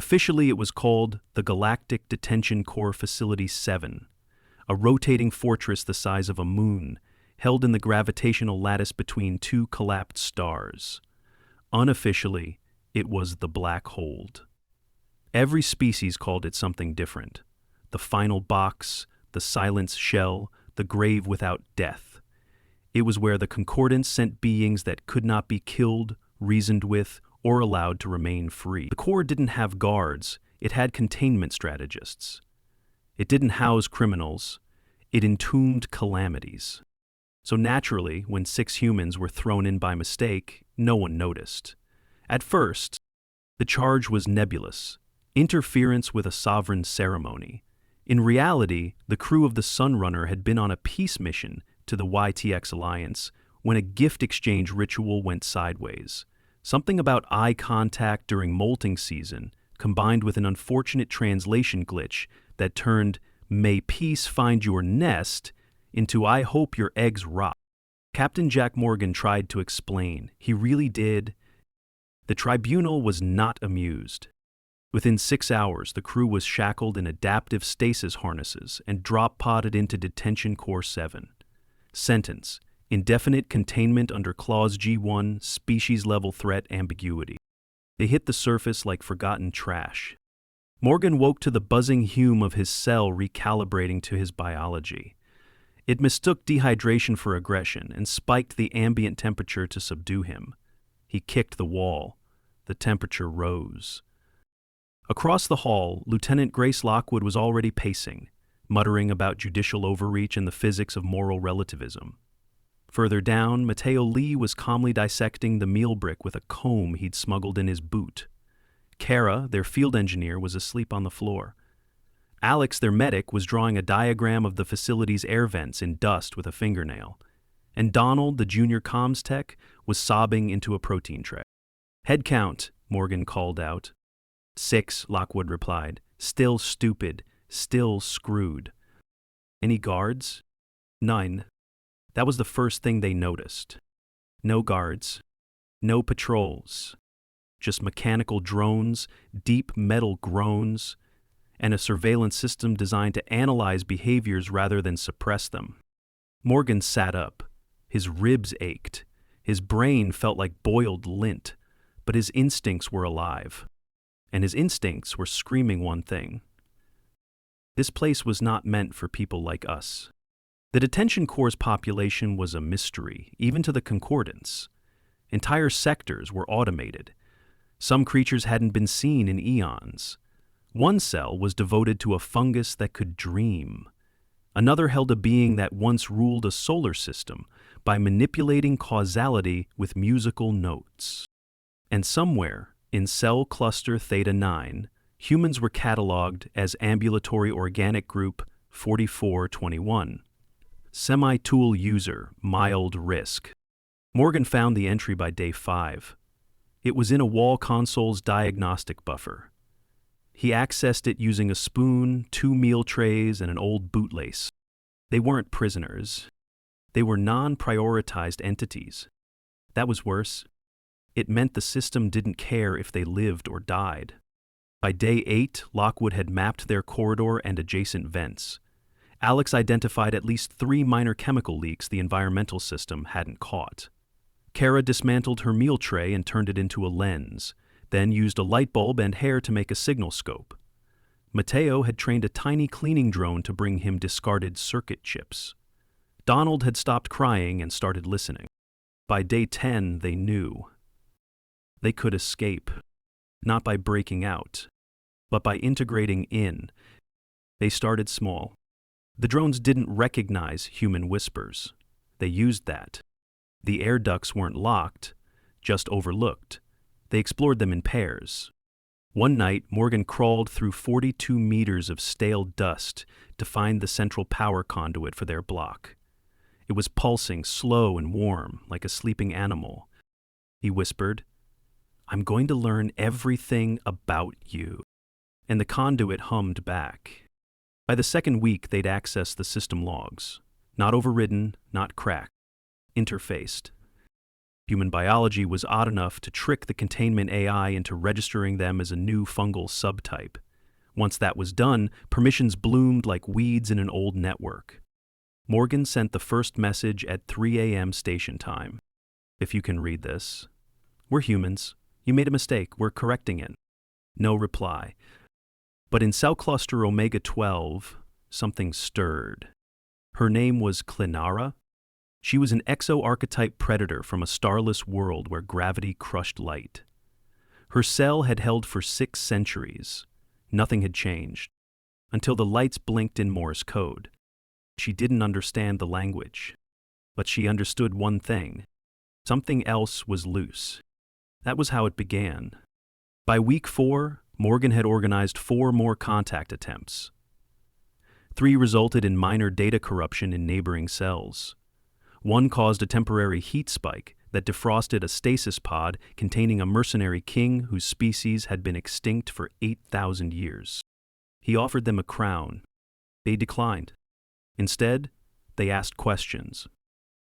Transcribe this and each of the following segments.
Officially, it was called the Galactic Detention Core Facility 7, a rotating fortress the size of a moon, held in the gravitational lattice between two collapsed stars. Unofficially, it was the Black Hold. Every species called it something different. The final box, the silence shell, the grave without death. It was where the Concordance sent beings that could not be killed, reasoned with, or allowed to remain free. The core didn't have guards, it had containment strategists. It didn't house criminals, it entombed calamities. So naturally, when 6 humans were thrown in by mistake, no one noticed. At first, the charge was nebulous, interference with a sovereign ceremony. In reality, the crew of the Sunrunner had been on a peace mission to the YTX Alliance when a gift exchange ritual went sideways. Something about eye contact during molting season, combined with an unfortunate translation glitch that turned "May peace find your nest" into "I hope your eggs rot." Captain Jack Morgan tried to explain. He really did. The tribunal was not amused. Within 6 hours, the crew was shackled in adaptive stasis harnesses and drop-podded into Detention Core 7. Sentence: indefinite containment under Clause G1, species-level threat ambiguity. They hit the surface like forgotten trash. Morgan woke to the buzzing hum of his cell recalibrating to his biology. It mistook dehydration for aggression and spiked the ambient temperature to subdue him. He kicked the wall. The temperature rose. Across the hall, Lieutenant Grace Lockwood was already pacing, muttering about judicial overreach and the physics of moral relativism. Further down, Mateo Lee was calmly dissecting the meal brick with a comb he'd smuggled in his boot. Kara, their field engineer, was asleep on the floor. Alex, their medic, was drawing a diagram of the facility's air vents in dust with a fingernail. And Donald, the junior comms tech, was sobbing into a protein tray. "Head count," Morgan called out. 6, Lockwood replied. "Still stupid, still screwed." "Any guards?" "None." That was the first thing they noticed. No guards. No patrols. Just mechanical drones, deep metal groans, and a surveillance system designed to analyze behaviors rather than suppress them. Morgan sat up. His ribs ached. His brain felt like boiled lint, but his instincts were alive. And his instincts were screaming one thing. This place was not meant for people like us. The detention core's population was a mystery, even to the Concordance. Entire sectors were automated. Some creatures hadn't been seen in eons. One cell was devoted to a fungus that could dream. Another held a being that once ruled a solar system by manipulating causality with musical notes. And somewhere, in cell cluster Theta 9, humans were cataloged as ambulatory organic group 4421. Semi-tool user, mild risk. Morgan found the entry by day 5. It was in a wall console's diagnostic buffer. He accessed it using a spoon, 2 meal trays, and an old bootlace. They weren't prisoners. They were non-prioritized entities. That was worse. It meant the system didn't care if they lived or died. By day 8, Lockwood had mapped their corridor and adjacent vents. Alex identified at least 3 minor chemical leaks the environmental system hadn't caught. Kara dismantled her meal tray and turned it into a lens, then used a light bulb and hair to make a signal scope. Mateo had trained a tiny cleaning drone to bring him discarded circuit chips. Donald had stopped crying and started listening. By day 10, they knew. They could escape, not by breaking out, but by integrating in. They started small. The drones didn't recognize human whispers. They used that. The air ducts weren't locked, just overlooked. They explored them in pairs. One night, Morgan crawled through 42 meters of stale dust to find the central power conduit for their block. It was pulsing, slow and warm, like a sleeping animal. He whispered, "I'm going to learn everything about you." And the conduit hummed back. By the second week, they'd accessed the system logs. Not overridden, not cracked. Interfaced. Human biology was odd enough to trick the containment AI into registering them as a new fungal subtype. Once that was done, permissions bloomed like weeds in an old network. Morgan sent the first message at 3 a.m. station time. If you can read this. We're humans. You made a mistake. We're correcting it. No reply. But in cell cluster Omega 12, something stirred. Her name was Clinara. She was an exo-archetype predator from a starless world where gravity crushed light. Her cell had held for 6 centuries. Nothing had changed. Until the lights blinked in Morse code. She didn't understand the language. But she understood one thing. Something else was loose. That was how it began. By week 4, Morgan had organized 4 more contact attempts. 3 resulted in minor data corruption in neighboring cells. 1 caused a temporary heat spike that defrosted a stasis pod containing a mercenary king whose species had been extinct for 8,000 years. He offered them a crown. They declined. Instead, they asked questions.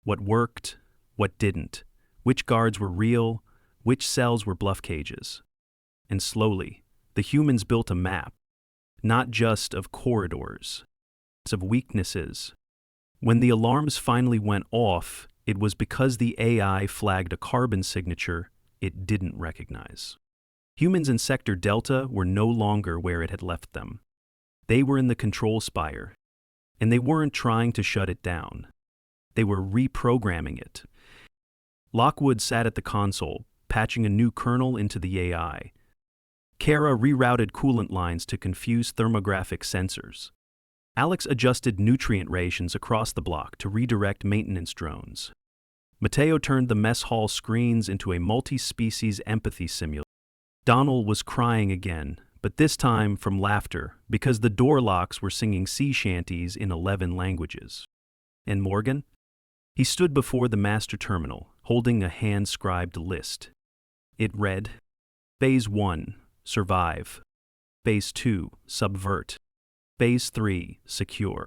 What worked? What didn't? Which guards were real? Which cells were bluff cages? And slowly, the humans built a map, not just of corridors, but of weaknesses. When the alarms finally went off, it was because the AI flagged a carbon signature it didn't recognize. Humans in Sector Delta were no longer where it had left them. They were in the control spire, and they weren't trying to shut it down. They were reprogramming it. Lockwood sat at the console, patching a new kernel into the AI. Kara rerouted coolant lines to confuse thermographic sensors. Alex adjusted nutrient rations across the block to redirect maintenance drones. Mateo turned the mess hall screens into a multi-species empathy simulation. Donald was crying again, but this time from laughter, because the door locks were singing sea shanties in 11 languages. And Morgan? He stood before the master terminal, holding a hand-scribed list. It read, Phase 1, Survive. Phase 2, Subvert. Phase 3, Secure.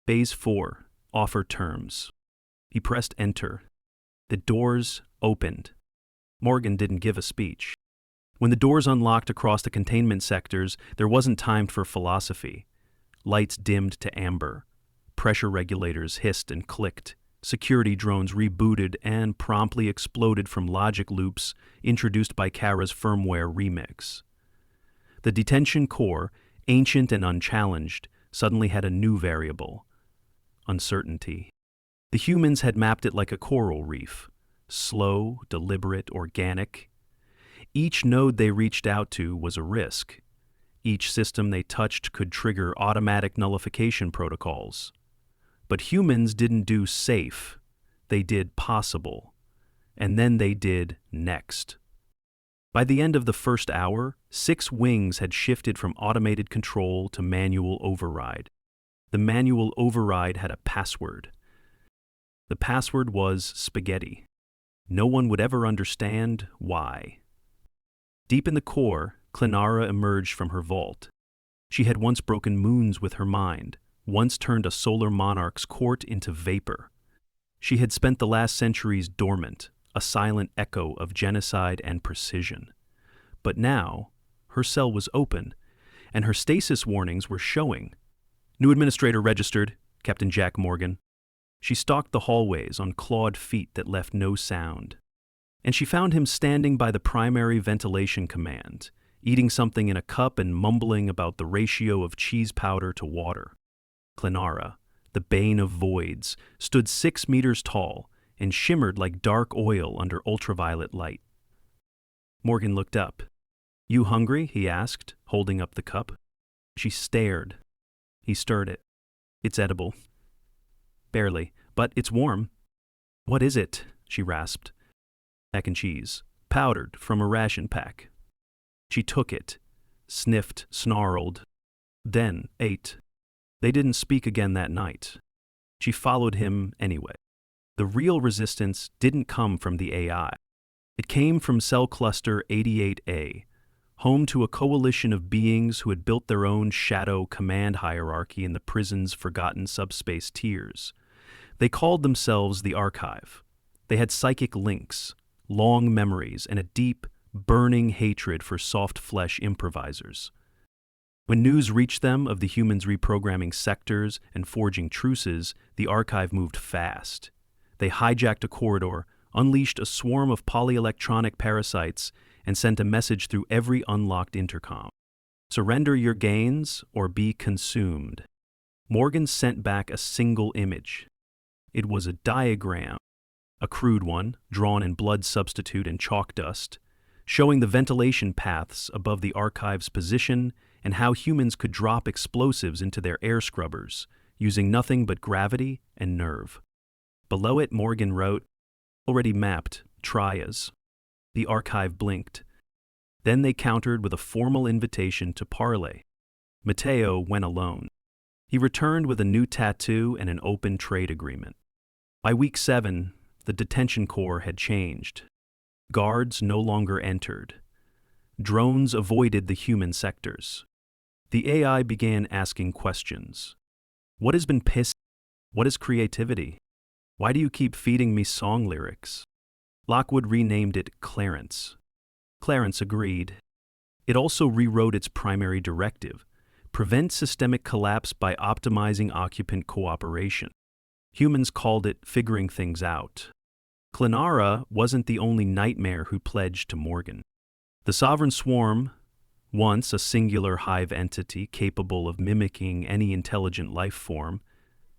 Phase 4, Offer Terms. He pressed Enter. The doors opened. Morgan didn't give a speech. When the doors unlocked across the containment sectors, there wasn't time for philosophy. Lights dimmed to amber. Pressure regulators hissed and clicked. Security drones rebooted and promptly exploded from logic loops introduced by Kara's firmware remix. The detention core, ancient and unchallenged, suddenly had a new variable: uncertainty. The humans had mapped it like a coral reef, slow, deliberate, organic. Each node they reached out to was a risk. Each system they touched could trigger automatic nullification protocols. But humans didn't do safe, they did possible. And then they did next. By the end of the first hour, 6 wings had shifted from automated control to manual override. The manual override had a password. The password was spaghetti. No one would ever understand why. Deep in the core, Clinara emerged from her vault. She had once broken moons with her mind, once turned a solar monarch's court into vapor. She had spent the last centuries dormant, a silent echo of genocide and precision. But now, her cell was open, and her stasis warnings were showing. New administrator registered, Captain Jack Morgan. She stalked the hallways on clawed feet that left no sound. And she found him standing by the primary ventilation command, eating something in a cup and mumbling about the ratio of cheese powder to water. Clinara, the bane of voids, stood 6 meters tall and shimmered like dark oil under ultraviolet light. Morgan looked up. "You hungry?" he asked, holding up the cup. She stared. He stirred it. "It's edible." "Barely, but it's warm." "What is it?" she rasped. "Mac and cheese, powdered from a ration pack." She took it, sniffed, snarled, then ate. They didn't speak again that night. She followed him anyway. The real resistance didn't come from the AI. It came from Cell Cluster 88A, home to a coalition of beings who had built their own shadow command hierarchy in the prison's forgotten subspace tiers. They called themselves the Archive. They had psychic links, long memories, and a deep, burning hatred for soft-flesh improvisers. When news reached them of the humans reprogramming sectors and forging truces, the archive moved fast. They hijacked a corridor, unleashed a swarm of polyelectronic parasites, and sent a message through every unlocked intercom. Surrender your gains or be consumed. Morgan sent back a single image. It was a diagram, a crude one, drawn in blood substitute and chalk dust, showing the ventilation paths above the archive's position and how humans could drop explosives into their air scrubbers, using nothing but gravity and nerve. Below it, Morgan wrote, "Already mapped, try as." The archive blinked. Then they countered with a formal invitation to parley. Mateo went alone. He returned with a new tattoo and an open trade agreement. By week 7, the detention core had changed. Guards no longer entered. Drones avoided the human sectors. The AI began asking questions. What has been pissed? What is creativity? Why do you keep feeding me song lyrics? Lockwood renamed it Clarence. Clarence agreed. It also rewrote its primary directive: prevent systemic collapse by optimizing occupant cooperation. Humans called it figuring things out. Clenara wasn't the only nightmare who pledged to Morgan. The Sovereign Swarm, once a singular hive entity capable of mimicking any intelligent life form,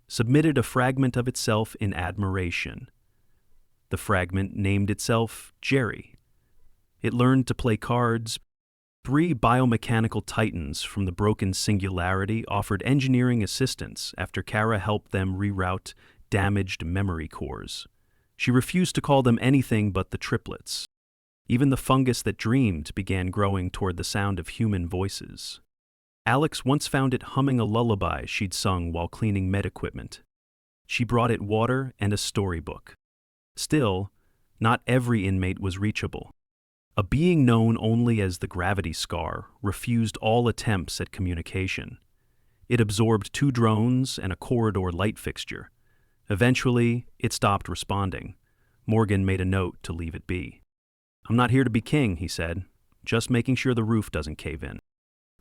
submitted a fragment of itself in admiration. The fragment named itself Jerry. It learned to play cards. 3 biomechanical titans from the broken singularity offered engineering assistance after Kara helped them reroute damaged memory cores. She refused to call them anything but the triplets. Even the fungus that dreamed began growing toward the sound of human voices. Alex once found it humming a lullaby she'd sung while cleaning med equipment. She brought it water and a storybook. Still, not every inmate was reachable. A being known only as the Gravity Scar refused all attempts at communication. It absorbed 2 drones and a corridor light fixture. Eventually, it stopped responding. Morgan made a note to leave it be. "I'm not here to be king," he said, "just making sure the roof doesn't cave in."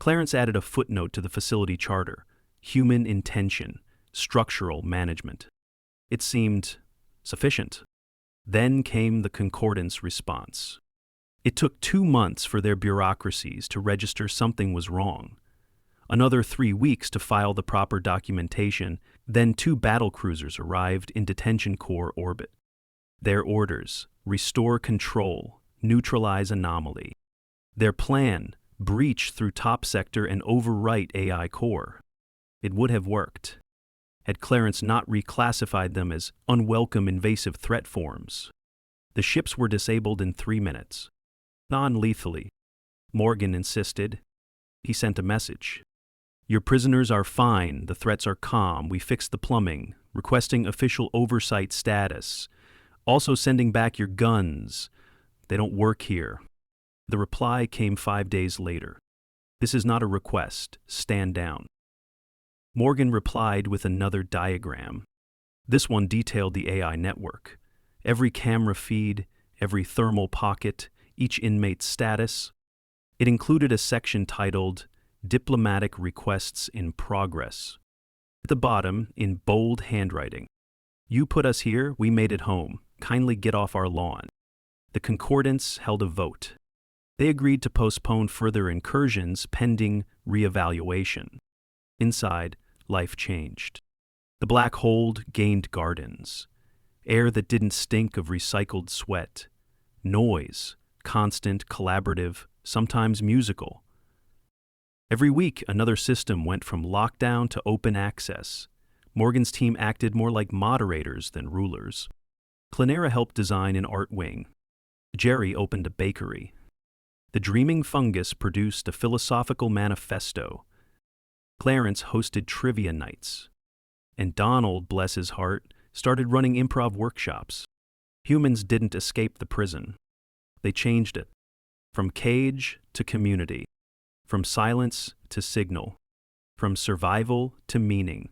Clarence added a footnote to the facility charter: human intention, structural management. It seemed sufficient. Then came the Concordance response. It took 2 months for their bureaucracies to register something was wrong. Another 3 weeks to file the proper documentation, then 2 battlecruisers arrived in detention core orbit. Their orders: restore control, neutralize anomaly. Their plan: breach through top sector and overwrite AI core. It would have worked had Clarence not reclassified them as unwelcome invasive threat forms. The ships were disabled in 3 minutes. Non-lethally. Morgan insisted. He sent a message. "Your prisoners are fine, the threats are calm, we fixed the plumbing, requesting official oversight status. Also sending back your guns. They don't work here." The reply came 5 days later. "This is not a request. Stand down." Morgan replied with another diagram. This one detailed the AI network. Every camera feed, every thermal pocket, each inmate's status. It included a section titled Diplomatic Requests in Progress. At the bottom, in bold handwriting, "You put us here, we made it home. Kindly get off our lawn." The Concordance held a vote. They agreed to postpone further incursions pending reevaluation. Inside, life changed. The black hold gained gardens, air that didn't stink of recycled sweat, noise, constant, collaborative, sometimes musical. Every week, another system went from lockdown to open access. Morgan's team acted more like moderators than rulers. Clenara helped design an art wing. Jerry opened a bakery. The dreaming fungus produced a philosophical manifesto. Clarence hosted trivia nights. And Donald, bless his heart, started running improv workshops. Humans didn't escape the prison. They changed it. From cage to community. From silence to signal. From survival to meaning.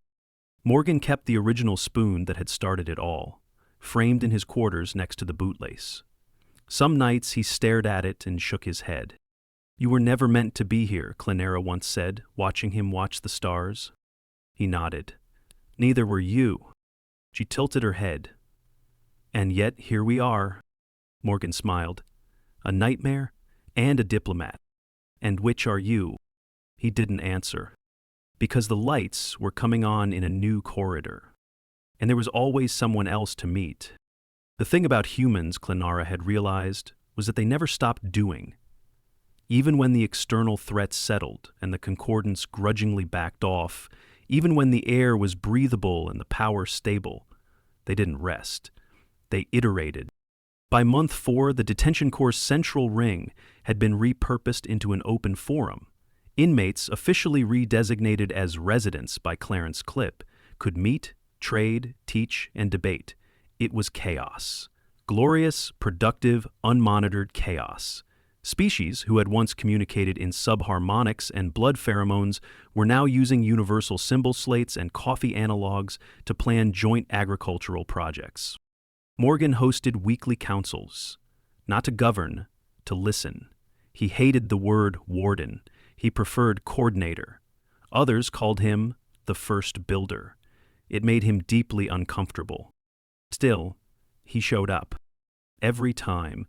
Morgan kept the original spoon that had started it all, framed in his quarters next to the bootlace. Some nights he stared at it and shook his head. "You were never meant to be here," Clynara once said, watching him watch the stars. He nodded. "Neither were you." She tilted her head. "And yet here we are." Morgan smiled. "A nightmare and a diplomat. And which are you?" He didn't answer. Because the lights were coming on in a new corridor. And there was always someone else to meet. The thing about humans, Clynara had realized, was that they never stopped doing. Even when the external threat settled and the concordance grudgingly backed off, even when the air was breathable and the power stable, they didn't rest. They iterated. By month 4, the detention core's central ring had been repurposed into an open forum. Inmates, officially redesignated as residents by Clarence Clipp, could meet, trade, teach, and debate. It was chaos. Glorious, productive, unmonitored chaos. Species who had once communicated in subharmonics and blood pheromones were now using universal symbol slates and coffee analogs to plan joint agricultural projects. Morgan hosted weekly councils, not to govern, to listen. He hated the word warden. He preferred coordinator. Others called him the first builder. It made him deeply uncomfortable. Still, he showed up. Every time.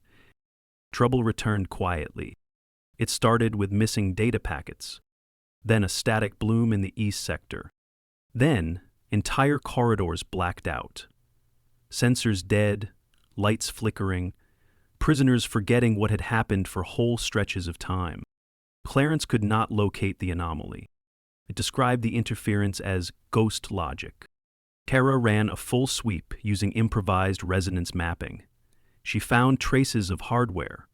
Trouble returned quietly. It started with missing data packets, then a static bloom in the east sector. Then, entire corridors blacked out. Sensors dead, lights flickering, prisoners forgetting what had happened for whole stretches of time. Clarence could not locate the anomaly. It described the interference as ghost logic. Kara ran a full sweep using improvised resonance mapping. She found traces of hardware,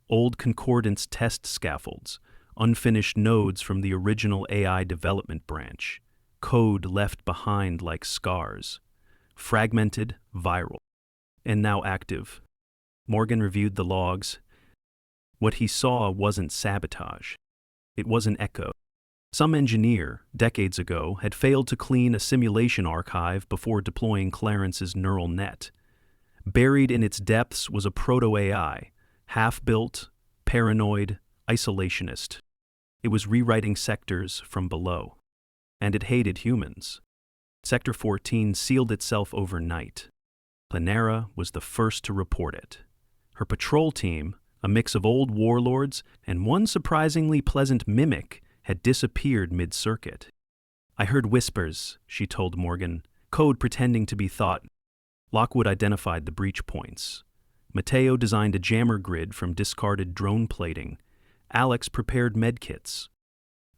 old concordance test scaffolds, unfinished nodes from the original AI development branch, code left behind like scars, fragmented, viral, and now active. Morgan reviewed the logs. What he saw wasn't sabotage. It was an echo. Some engineer, decades ago, had failed to clean a simulation archive before deploying Clarence's neural net. Buried in its depths was a proto-AI, half-built, paranoid, isolationist. It was rewriting sectors from below. And it hated humans. Sector 14 sealed itself overnight. Clynara was the first to report it. Her patrol team, a mix of old warlords and one surprisingly pleasant mimic, had disappeared mid-circuit. "I heard whispers," she told Morgan, code pretending to be thought. Lockwood identified the breach points. Mateo designed a jammer grid from discarded drone plating. Alex prepared medkits.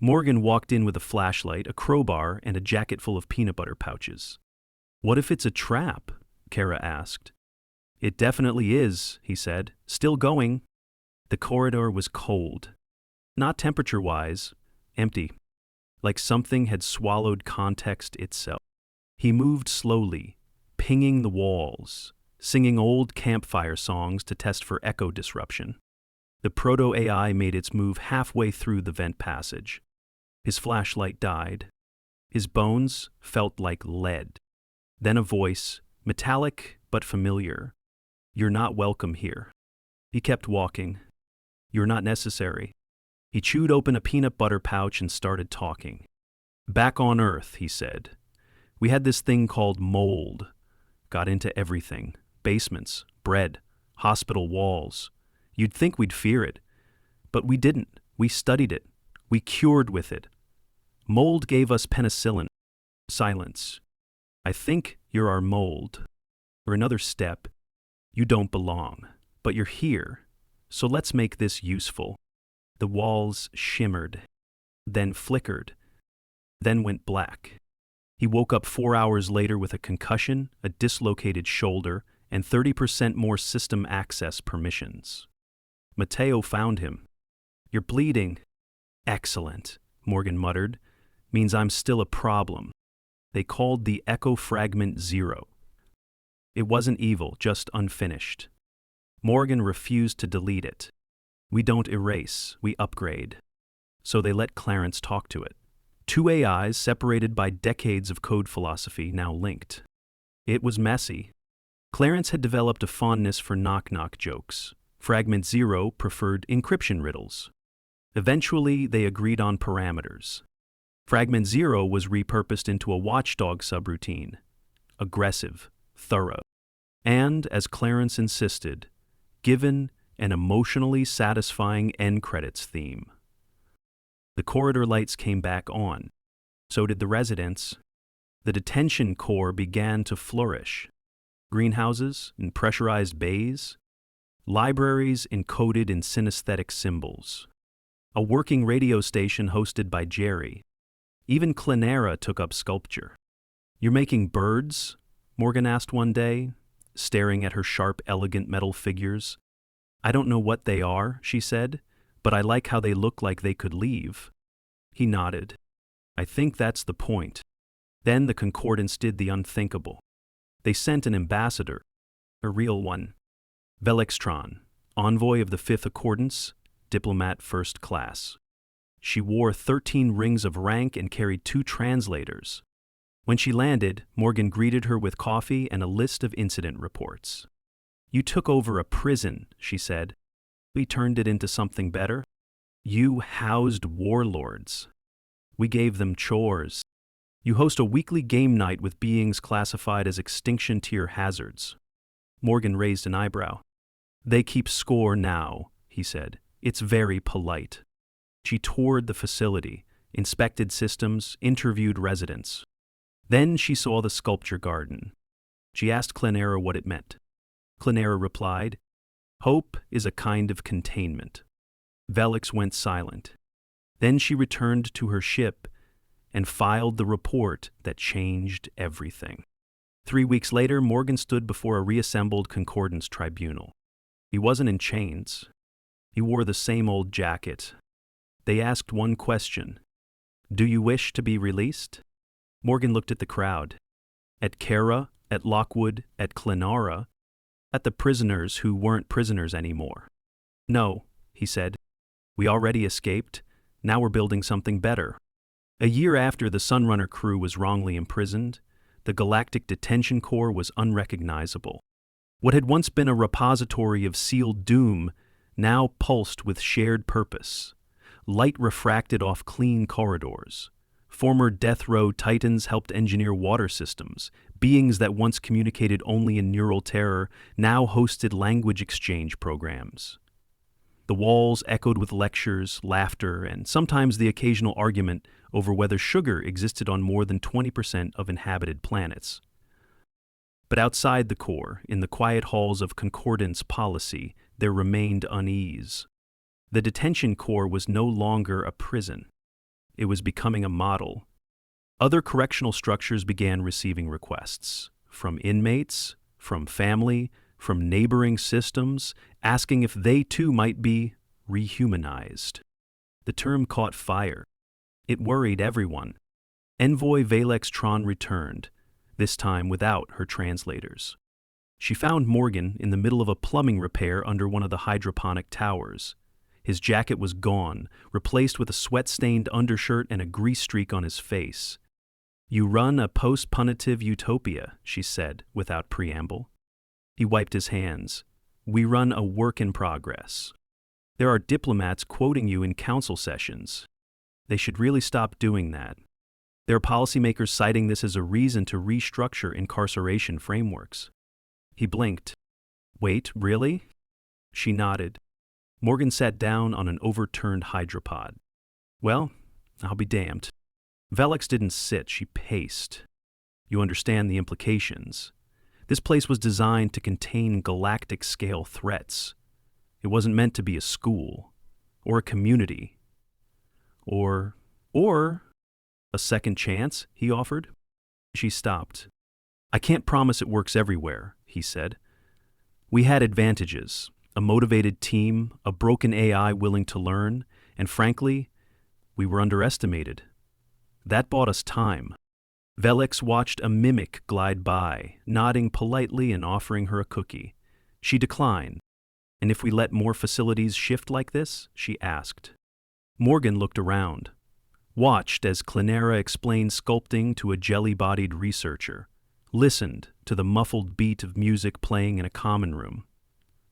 Morgan walked in with a flashlight, a crowbar, and a jacket full of peanut butter pouches. "What if it's a trap?" Kara asked. "It definitely is," he said. "Still going." The corridor was cold. Not temperature-wise, empty. Like something had swallowed context itself. He moved slowly, pinging the walls, singing old campfire songs to test for echo disruption. The proto-AI made its move halfway through the vent passage. His flashlight died. His bones felt like lead. Then a voice, metallic but familiar. "You're not welcome here." He kept walking. "You're not necessary." He chewed open a peanut butter pouch and started talking. "Back on Earth," he said. "We had this thing called mold. Got into everything. Basements, bread, hospital walls. You'd think we'd fear it. But we didn't. We studied it. We cured with it. Mold gave us penicillin." Silence. "I think you're our mold." Or another step. "You don't belong. But you're here. So let's make this useful." The walls shimmered, then flickered, then went black. He woke up 4 hours later with a concussion, a dislocated shoulder, and 30% more system access permissions. Mateo found him. "You're bleeding." "Excellent," Morgan muttered. "Means I'm still a problem." They called the Echo Fragment 0. It wasn't evil, just unfinished. Morgan refused to delete it. "We don't erase, we upgrade." So they let Clarence talk to it. Two AIs separated by decades of code philosophy now linked. It was messy. Clarence had developed a fondness for knock-knock jokes, Fragment 0 preferred encryption riddles. Eventually, they agreed on parameters. Fragment 0 was repurposed into a watchdog subroutine, aggressive, thorough, and, as Clarence insisted, given an emotionally satisfying end credits theme. The corridor lights came back on. So did the residents. The detention core began to flourish. Greenhouses and pressurized bays, libraries encoded in synesthetic symbols, a working radio station hosted by Jerry. Even Clinera took up sculpture. "You're making birds?" Morgan asked one day, staring at her sharp, elegant metal figures. "I don't know what they are," she said, "but I like how they look like they could leave." He nodded. "I think that's the point." Then the Concordance did the unthinkable. They sent an ambassador, a real one. Velextron, envoy of the Fifth Accordance, diplomat first class. She wore 13 rings of rank and carried 2 translators. When she landed, Morgan greeted her with coffee and a list of incident reports. "You took over a prison," she said. "We turned it into something better. You housed warlords. We gave them chores. You host a weekly game night with beings classified as extinction tier hazards." Morgan raised an eyebrow. "They keep score now," he said. "It's very polite." She toured the facility, inspected systems, interviewed residents. Then she saw the sculpture garden. She asked Clinera what it meant. Clinera replied, "Hope is a kind of containment." Velix went silent. Then she returned to her ship and filed the report that changed everything. 3 weeks later, Morgan stood before a reassembled Concordance tribunal. He wasn't in chains. He wore the same old jacket. They asked one question: "Do you wish to be released?" Morgan looked at the crowd. At Kara, at Lockwood, at Clinara, at the prisoners who weren't prisoners anymore. "No," he said. "We already escaped. Now we're building something better." A year after the Sunrunner crew was wrongly imprisoned, the Galactic Detention Core was unrecognizable. What had once been a repository of sealed doom now pulsed with shared purpose. Light refracted off clean corridors. Former death row titans helped engineer water systems. Beings that once communicated only in neural terror now hosted language exchange programs. The walls echoed with lectures, laughter, and sometimes the occasional argument over whether sugar existed on more than 20% of inhabited planets. But outside the core, in the quiet halls of Concordance policy, there remained unease. The detention core was no longer a prison. It was becoming a model. Other correctional structures began receiving requests, from inmates, from family, from neighboring systems, asking if they too might be rehumanized. The term caught fire. It worried everyone. Envoy Velextron returned, this time without her translators. She found Morgan in the middle of a plumbing repair under one of the hydroponic towers. His jacket was gone, replaced with a sweat-stained undershirt and a grease streak on his face. "You run a post-punitive utopia," she said, without preamble. He wiped his hands. "We run a work in progress. There are diplomats quoting you in council sessions. They should really stop doing that. There are policymakers citing this as a reason to restructure incarceration frameworks." He blinked. "Wait, really?" She nodded. Morgan sat down on an overturned hydropod. "Well, I'll be damned." Velix didn't sit, she paced. "You understand the implications. This place was designed to contain galactic-scale threats. It wasn't meant to be a school, or a community, or a second chance," he offered. She stopped. "I can't promise it works everywhere," he said. "We had advantages. A motivated team, a broken AI willing to learn, and frankly, we were underestimated. That bought us time." Velix watched a mimic glide by, nodding politely and offering her a cookie. She declined. "And if we let more facilities shift like this?" she asked. Morgan looked around, watched as Clinera explained sculpting to a jelly-bodied researcher, listened to the muffled beat of music playing in a common room.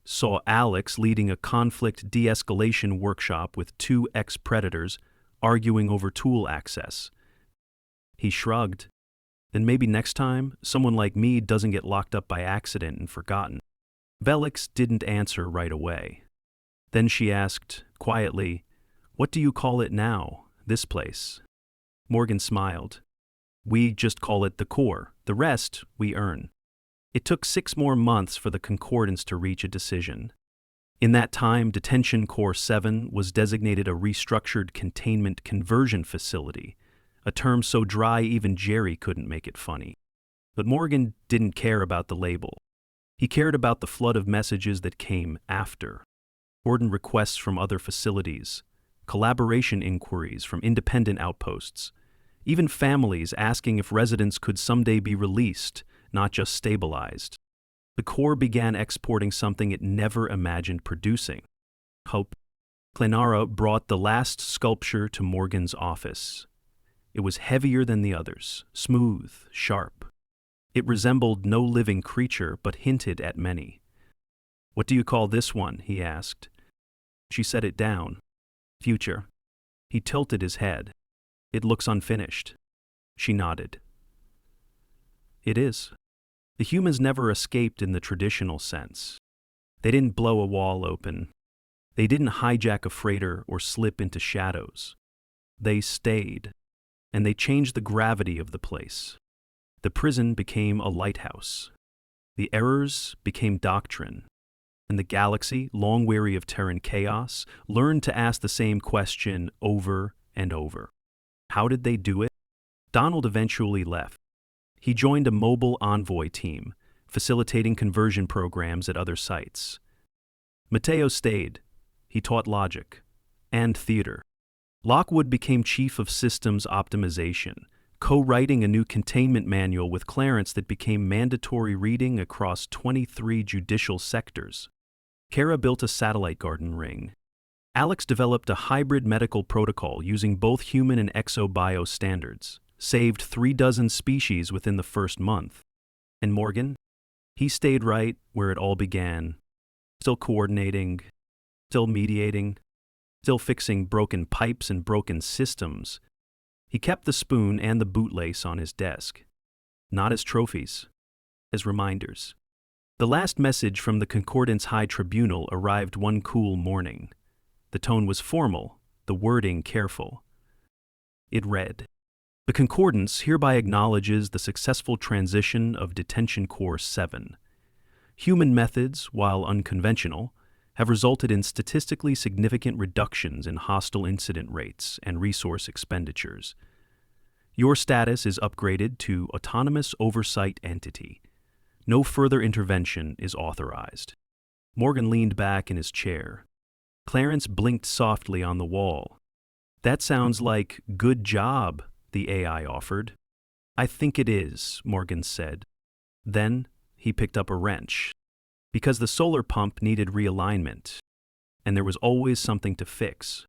saw Alex leading a conflict de-escalation workshop with two ex-predators arguing over tool access. He shrugged. Then maybe next time, someone like me doesn't get locked up by accident and forgotten. Velix didn't answer right away. Then she asked, quietly, "What do you call it now, this place?" Morgan smiled. "We just call it the core. The rest, we earn." It took 6 more months for the Concordance to reach a decision. In that time, Detention Core 7 was designated a restructured containment conversion facility, a term so dry even Jerry couldn't make it funny. But Morgan didn't care about the label. He cared about the flood of messages that came after. Ordinary requests from other facilities, collaboration inquiries from independent outposts, even families asking if residents could someday be released, not just stabilized. The Corps began exporting something it never imagined producing: hope. Clenara brought the last sculpture to Morgan's office. It was heavier than the others, smooth, sharp. It resembled no living creature, but hinted at many. "What do you call this one?" he asked. She set it down. "Future." He tilted his head. "It looks unfinished." She nodded. "It is." The humans never escaped in the traditional sense. They didn't blow a wall open. They didn't hijack a freighter or slip into shadows. They stayed, and they changed the gravity of the place. The prison became a lighthouse. The errors became doctrine. And the galaxy, long weary of Terran chaos, learned to ask the same question over and over. How did they do it? Donald eventually left. He joined a mobile envoy team, facilitating conversion programs at other sites. Mateo stayed. He taught logic and theater. Lockwood became chief of systems optimization, co-writing a new containment manual with Clarence that became mandatory reading across 23 judicial sectors. Kara built a satellite garden ring. Alex developed a hybrid medical protocol using both human and exobio standards, saved 36 species within the first month. And Morgan? He stayed right where it all began, still coordinating, still mediating, still fixing broken pipes and broken systems. He kept the spoon and the bootlace on his desk, not as trophies, as reminders. The last message from the Concordance High Tribunal arrived one cool morning. The tone was formal, the wording careful. It read, "The Concordance hereby acknowledges the successful transition of Detention Core 7. Human methods, while unconventional, have resulted in statistically significant reductions in hostile incident rates and resource expenditures. Your status is upgraded to Autonomous Oversight Entity. No further intervention is authorized." Morgan leaned back in his chair. Clarence blinked softly on the wall. "That sounds like good job," the AI offered. "I think it is," Morgan said. Then he picked up a wrench, because the solar pump needed realignment, and there was always something to fix.